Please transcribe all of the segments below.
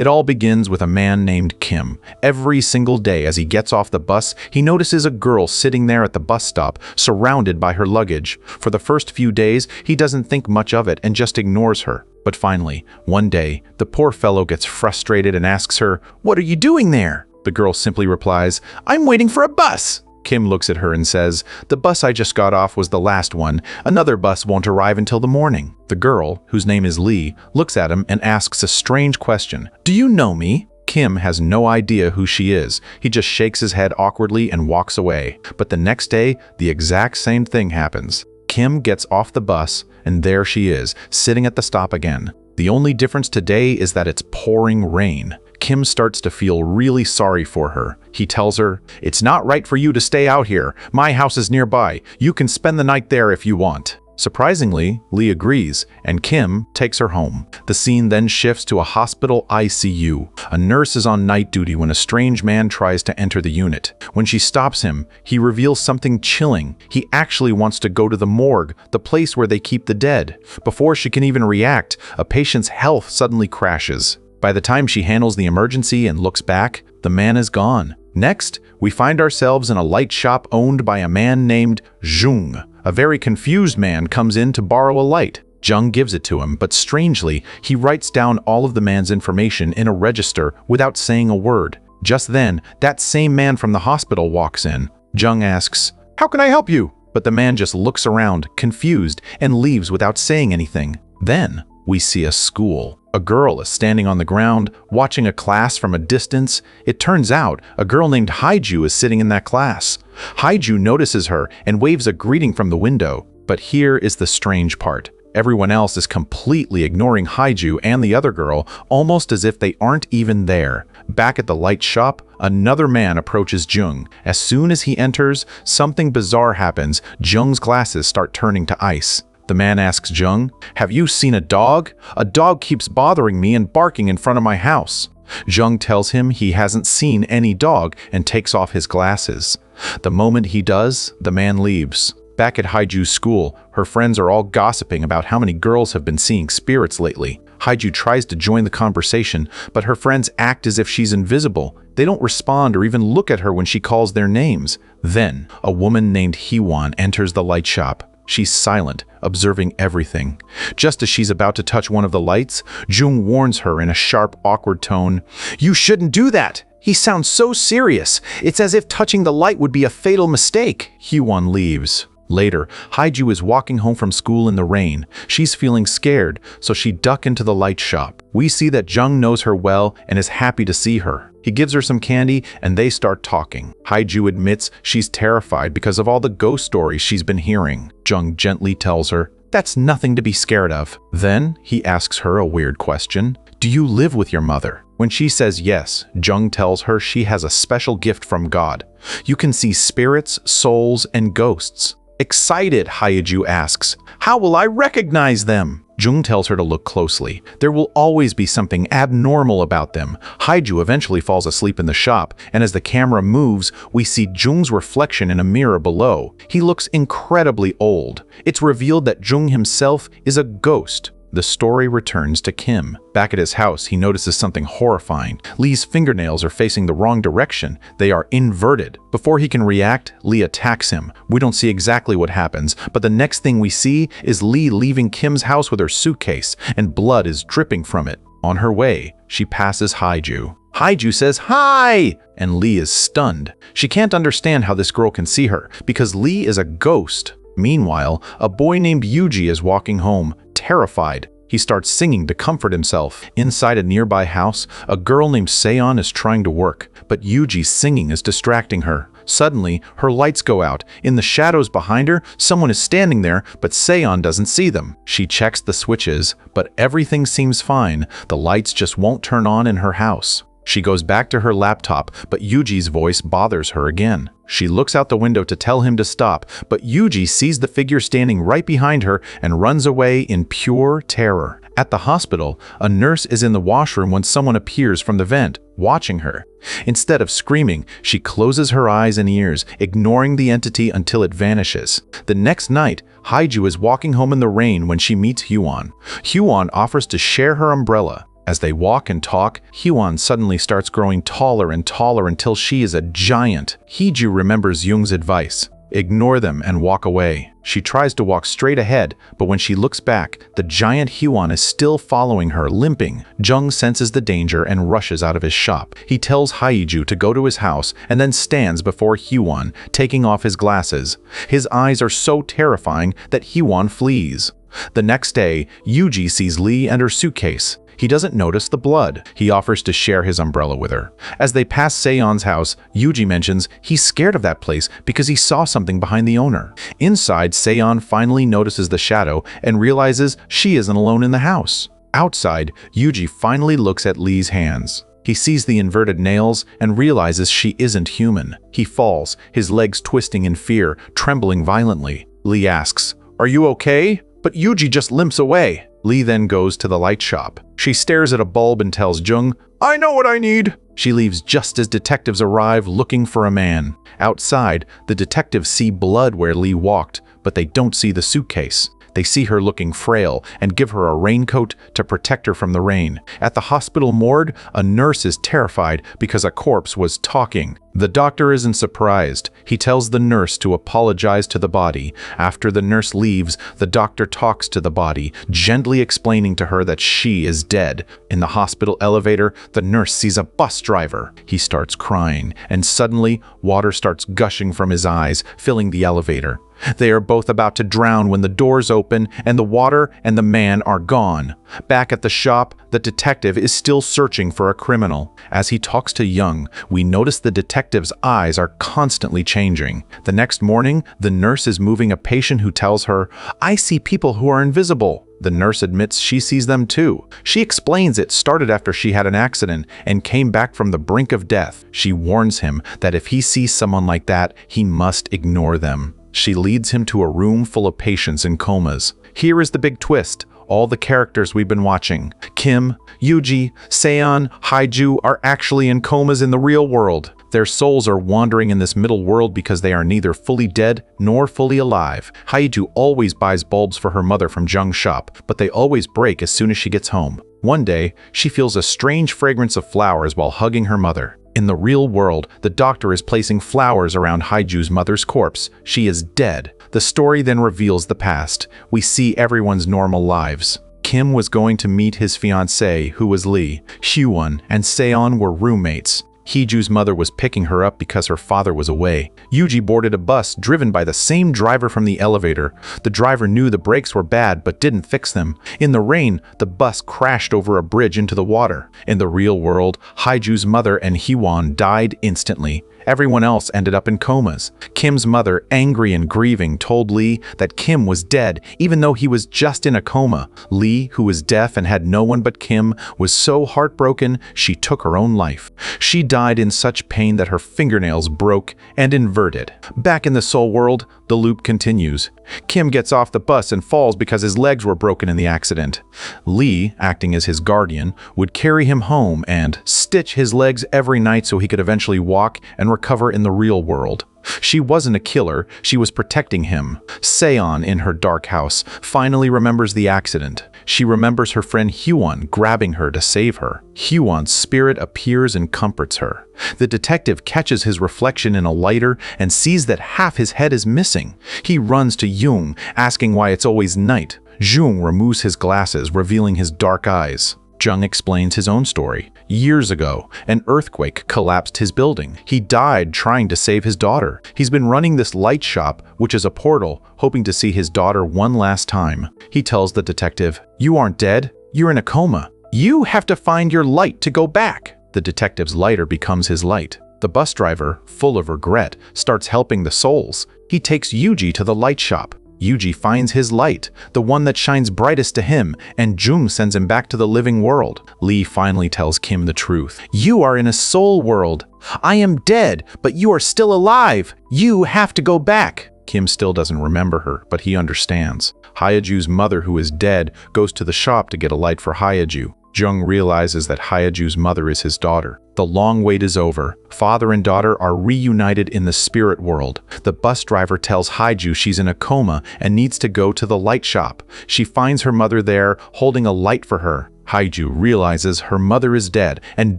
It all begins with a man named Kim. Every single day as he gets off the bus, he notices a girl sitting there at the bus stop, surrounded by her luggage. For the first few days, he doesn't think much of it and just ignores her. But finally, one day, the poor fellow gets frustrated and asks her, "What are you doing there?" The girl simply replies, "I'm waiting for a bus." Kim looks at her and says, "The bus I just got off was the last one. Another bus won't arrive until the morning." The girl, whose name is Lee, looks at him and asks a strange question. "Do you know me?" Kim has no idea who she is. He just shakes his head awkwardly and walks away. But the next day, the exact same thing happens. Kim gets off the bus, and there she is, sitting at the stop again. The only difference today is that it's pouring rain. Kim starts to feel really sorry for her. He tells her, "It's not right for you to stay out here. My house is nearby. You can spend the night there if you want." Surprisingly, Lee agrees, and Kim takes her home. The scene then shifts to a hospital ICU. A nurse is on night duty when a strange man tries to enter the unit. When she stops him, he reveals something chilling. He actually wants to go to the morgue, the place where they keep the dead. Before she can even react, a patient's health suddenly crashes. By the time she handles the emergency and looks back, the man is gone. Next, we find ourselves in a light shop owned by a man named Jung. A very confused man comes in to borrow a light. Jung gives it to him, but strangely, he writes down all of the man's information in a register without saying a word. Just then, that same man from the hospital walks in. Jung asks, "How can I help you?" But the man just looks around, confused, and leaves without saying anything. Then, we see a school. A girl is standing on the ground, watching a class from a distance. It turns out a girl named Haiju is sitting in that class. Haiju notices her and waves a greeting from the window. But here is the strange part. Everyone else is completely ignoring Haiju and the other girl, almost as if they aren't even there. Back at the light shop, another man approaches Jung. As soon as he enters, something bizarre happens. Jung's glasses start turning to ice. The man asks Jung, "Have you seen a dog? A dog keeps bothering me and barking in front of my house." Jung tells him he hasn't seen any dog and takes off his glasses. The moment he does, the man leaves. Back at Haiju's school, her friends are all gossiping about how many girls have been seeing spirits lately. Haiju tries to join the conversation, but her friends act as if she's invisible. They don't respond or even look at her when she calls their names. Then, a woman named Heewon enters the light shop. She's silent, observing everything. Just as she's about to touch one of the lights, Jung warns her in a sharp, awkward tone, "You shouldn't do that! He sounds so serious. It's as if touching the light would be a fatal mistake." Heewon leaves. Later, Haiju is walking home from school in the rain. She's feeling scared, so she ducks into the light shop. We see that Jung knows her well and is happy to see her. He gives her some candy and they start talking. Haiju admits she's terrified because of all the ghost stories she's been hearing. Jung gently tells her, "That's nothing to be scared of." Then he asks her a weird question. "Do you live with your mother?" When she says yes, Jung tells her she has a special gift from God. You can see spirits, souls, and ghosts. Excited, Haiju asks, "How will I recognize them?" Jung tells her to look closely. There will always be something abnormal about them. Haiju eventually falls asleep in the shop, and as the camera moves, we see Jung's reflection in a mirror below. He looks incredibly old. It's revealed that Jung himself is a ghost. The story returns to Kim. Back at his house, he notices something horrifying. Lee's fingernails are facing the wrong direction. They are inverted. Before he can react, Lee attacks him. We don't see exactly what happens, but the next thing we see is Lee leaving Kim's house with her suitcase, and blood is dripping from it. On her way, she passes Haiju. Haiju says, "Hi!" and Lee is stunned. She can't understand how this girl can see her, because Lee is a ghost. Meanwhile, a boy named Yuji is walking home, terrified. He starts singing to comfort himself. Inside a nearby house, a girl named Seon is trying to work, but Yuji's singing is distracting her. Suddenly, her lights go out. In the shadows behind her, someone is standing there, but Seon doesn't see them. She checks the switches, but everything seems fine. The lights just won't turn on in her house. She goes back to her laptop, but Yuji's voice bothers her again. She looks out the window to tell him to stop, but Yuji sees the figure standing right behind her and runs away in pure terror. At the hospital, a nurse is in the washroom when someone appears from the vent, watching her. Instead of screaming, she closes her eyes and ears, ignoring the entity until it vanishes. The next night, Haiju is walking home in the rain when she meets Hyewon. Hyewon offers to share her umbrella. As they walk and talk, Hyewon suddenly starts growing taller and taller until she is a giant. Heeju remembers Jung's advice. Ignore them and walk away. She tries to walk straight ahead, but when she looks back, the giant Hyewon is still following her, limping. Jung senses the danger and rushes out of his shop. He tells Haeju to go to his house and then stands before Hyewon, taking off his glasses. His eyes are so terrifying that Hyewon flees. The next day, Yuji sees Lee and her suitcase. He doesn't notice the blood. He offers to share his umbrella with her. As they pass Seon's house, Yuji mentions he's scared of that place because he saw something behind the owner. Inside, Seon finally notices the shadow and realizes she isn't alone in the house. Outside, Yuji finally looks at Lee's hands. He sees the inverted nails and realizes she isn't human. He falls, his legs twisting in fear, trembling violently. Lee asks, "Are you okay?" But Yuji just limps away. Lee then goes to the light shop. She stares at a bulb and tells Jung, "I know what I need." She leaves just as detectives arrive looking for a man. Outside, the detectives see blood where Lee walked, but they don't see the suitcase. They see her looking frail and give her a raincoat to protect her from the rain. At the hospital morgue, a nurse is terrified because a corpse was talking. The doctor isn't surprised. He tells the nurse to apologize to the body. After the nurse leaves, the doctor talks to the body, gently explaining to her that she is dead. In the hospital elevator, the nurse sees a bus driver. He starts crying, and suddenly, water starts gushing from his eyes, filling the elevator. They are both about to drown when the doors open and the water and the man are gone. Back at the shop, the detective is still searching for a criminal. As he talks to Jung, we notice the detective's eyes are constantly changing. The next morning, the nurse is moving a patient who tells her, "I see people who are invisible." The nurse admits she sees them too. She explains it started after she had an accident and came back from the brink of death. She warns him that if he sees someone like that, he must ignore them. She leads him to a room full of patients in comas. Here is the big twist. All the characters we've been watching, Kim, Yuji, Seon, Haeju, are actually in comas in the real world. Their souls are wandering in this middle world because they are neither fully dead nor fully alive. Haeju always buys bulbs for her mother from Jung's shop, but they always break as soon as she gets home. One day, she feels a strange fragrance of flowers while hugging her mother. In the real world, the doctor is placing flowers around Haeju's mother's corpse. She is dead. The story then reveals the past. We see everyone's normal lives. Kim was going to meet his fiancée, who was Lee. Hyewon and Seon were roommates. Heeju's mother was picking her up because her father was away. Yuji boarded a bus driven by the same driver from the elevator. The driver knew the brakes were bad but didn't fix them. In the rain, the bus crashed over a bridge into the water. In the real world, Haeju's mother and Hyewon died instantly. Everyone else ended up in comas. Kim's mother, angry and grieving, told Lee that Kim was dead, even though he was just in a coma. Lee, who was deaf and had no one but Kim, was so heartbroken she took her own life. She died in such pain that her fingernails broke and inverted. Back in the soul world, the loop continues. Kim gets off the bus and falls because his legs were broken in the accident. Lee, acting as his guardian, would carry him home and stitch his legs every night so he could eventually walk and recover in the real world. She wasn't a killer, she was protecting him. Seon, in her dark house, finally remembers the accident. She remembers her friend Hyewon grabbing her to save her. Hyewon's spirit appears and comforts her. The detective catches his reflection in a lighter and sees that half his head is missing. He runs to Jung, asking why it's always night. Jung removes his glasses, revealing his dark eyes. Jung explains his own story. Years ago, an earthquake collapsed his building. He died trying to save his daughter. He's been running this light shop, which is a portal, hoping to see his daughter one last time. He tells the detective, "You aren't dead. You're in a coma. You have to find your light to go back." The detective's lighter becomes his light. The bus driver, full of regret, starts helping the souls. He takes Yuji to the light shop. Yuji finds his light, the one that shines brightest to him, and Jung sends him back to the living world. Lee finally tells Kim the truth. "You are in a soul world. I am dead, but you are still alive. You have to go back." Kim still doesn't remember her, but he understands. Haeju's mother, who is dead, goes to the shop to get a light for Haeju. Jung realizes that Haeju's mother is his daughter. The long wait is over. Father and daughter are reunited in the spirit world. The bus driver tells Haeju she's in a coma and needs to go to the light shop. She finds her mother there, holding a light for her. Haiju realizes her mother is dead and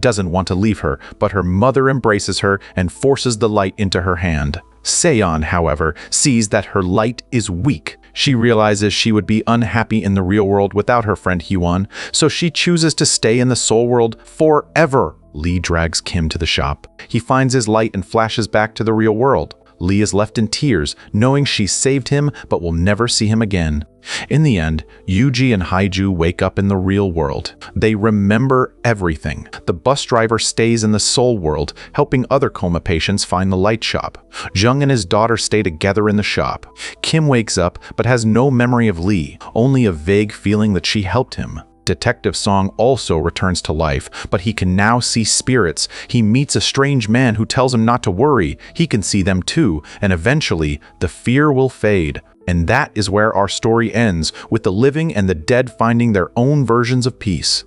doesn't want to leave her, but her mother embraces her and forces the light into her hand. Seon, however, sees that her light is weak. She realizes she would be unhappy in the real world without her friend Hyewon, so she chooses to stay in the soul world forever. Lee drags Kim to the shop. He finds his light and flashes back to the real world. Lee is left in tears, knowing she saved him but will never see him again. In the end, Yuji and Haiju wake up in the real world. They remember everything. The bus driver stays in the soul world, helping other coma patients find the light shop. Jung and his daughter stay together in the shop. Kim wakes up but has no memory of Lee, only a vague feeling that she helped him. Detective Song also returns to life, but he can now see spirits. He meets a strange man who tells him not to worry. He can see them too, and eventually, the fear will fade. And that is where our story ends, with the living and the dead finding their own versions of peace.